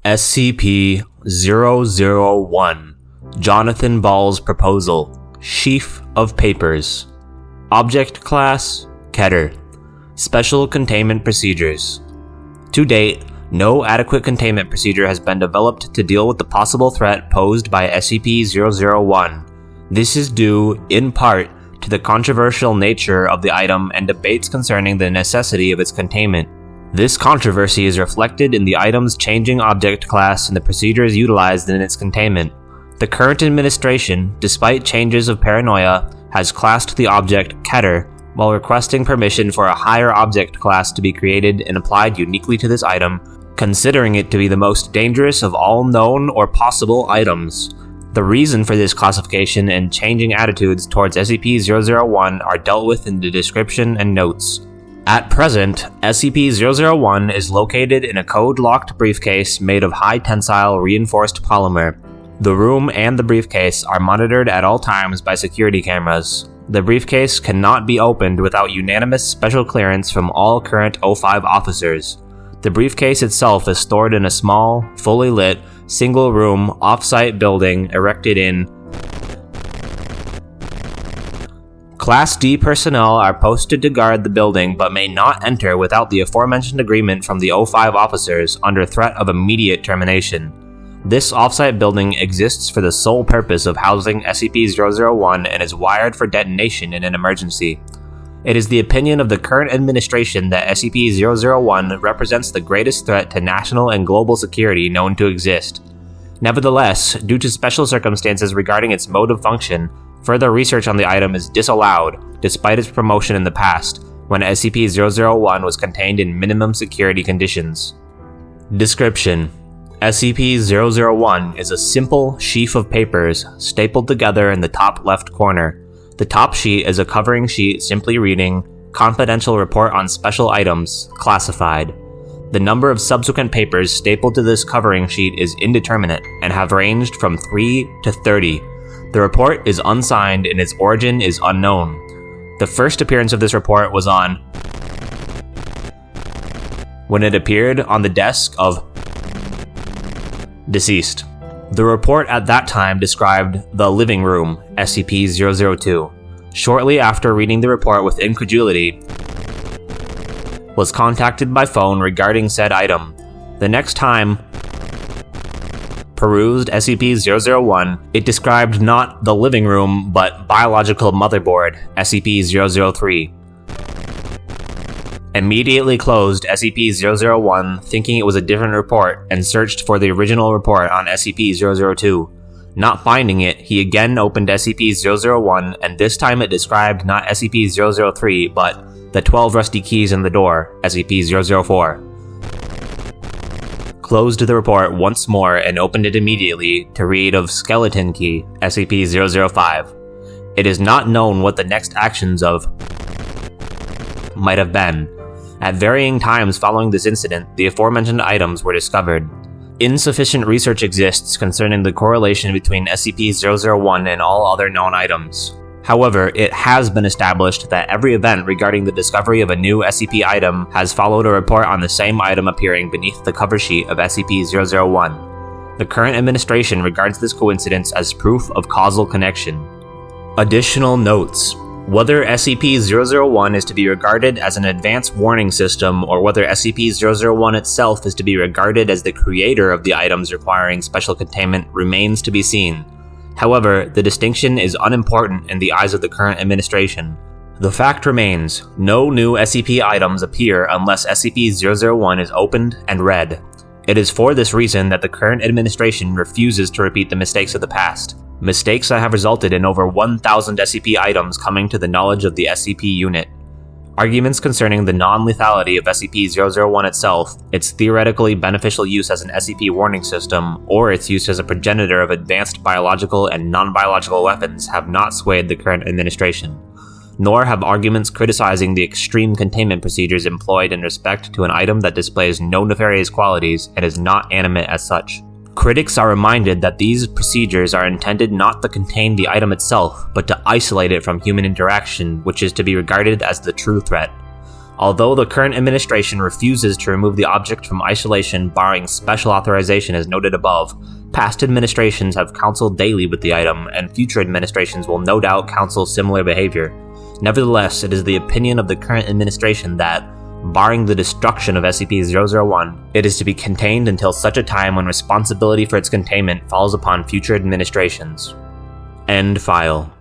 SCP-001 Jonathan Ball's Proposal Sheaf of Papers. Object Class Keter. Special Containment Procedures. To date, no adequate containment procedure has been developed to deal with the possible threat posed by SCP-001. This is due, in part, to the controversial nature of the item and debates concerning the necessity of its containment. This controversy is reflected in the item's changing object class and the procedures utilized in its containment. The current administration, despite changes of paranoia, has classed the object Keter while requesting permission for a higher object class to be created and applied uniquely to this item, considering it to be the most dangerous of all known or possible items. The reason for this classification and changing attitudes towards SCP-001 are dealt with in the description and notes. At present, SCP-001 is located in a code-locked briefcase made of high-tensile reinforced polymer. The room and the briefcase are monitored at all times by security cameras. The briefcase cannot be opened without unanimous special clearance from all current O5 officers. The briefcase itself is stored in a small, fully lit, single-room, off-site building erected in Class D personnel are posted to guard the building but may not enter without the aforementioned agreement from the O5 officers under threat of immediate termination. This off-site building exists for the sole purpose of housing SCP-001 and is wired for detonation in an emergency. It is the opinion of the current administration that SCP-001 represents the greatest threat to national and global security known to exist. Nevertheless, due to special circumstances regarding its mode of function, further research on the item is disallowed, despite its promotion in the past, when SCP-001 was contained in minimum security conditions. Description: SCP-001 is a simple sheaf of papers stapled together in the top left corner. The top sheet is a covering sheet simply reading, "Confidential Report on Special Items, Classified." The number of subsequent papers stapled to this covering sheet is indeterminate and have ranged from 3 to 30. The report is unsigned and its origin is unknown. The first appearance of this report was when it appeared on the desk of deceased. The report at that time described the living room, SCP-002. Shortly after reading the report with incredulity, was contacted by phone regarding said item. The next time perused SCP-001, it described not the living room, but biological motherboard, SCP-003. Immediately closed SCP-001, thinking it was a different report, and searched for the original report on SCP-002. Not finding it, he again opened SCP-001, and this time it described not SCP-003, but the 12 rusty keys in the door, SCP-004. Closed the report once more and opened it immediately to read of skeleton key, SCP-005. It is not known what the next actions of might have been. At varying times following this incident, the aforementioned items were discovered. Insufficient research exists concerning the correlation between SCP-001 and all other known items. However, it has been established that every event regarding the discovery of a new SCP item has followed a report on the same item appearing beneath the cover sheet of SCP-001. The current administration regards this coincidence as proof of causal connection. Additional notes: whether SCP-001 is to be regarded as an advanced warning system or whether SCP-001 itself is to be regarded as the creator of the items requiring special containment remains to be seen. However, the distinction is unimportant in the eyes of the current administration. The fact remains, no new SCP items appear unless SCP-001 is opened and read. It is for this reason that the current administration refuses to repeat the mistakes of the past. Mistakes that have resulted in over 1,000 SCP items coming to the knowledge of the SCP unit. Arguments concerning the non-lethality of SCP-001 itself, its theoretically beneficial use as an SCP warning system, or its use as a progenitor of advanced biological and non-biological weapons have not swayed the current administration. Nor have arguments criticizing the extreme containment procedures employed in respect to an item that displays no nefarious qualities and is not animate as such. Critics are reminded that these procedures are intended not to contain the item itself, but to isolate it from human interaction, which is to be regarded as the true threat. Although the current administration refuses to remove the object from isolation barring special authorization as noted above, past administrations have counseled daily with the item, and future administrations will no doubt counsel similar behavior. Nevertheless, it is the opinion of the current administration that, barring the destruction of SCP-001, it is to be contained until such a time when responsibility for its containment falls upon future administrations. End file.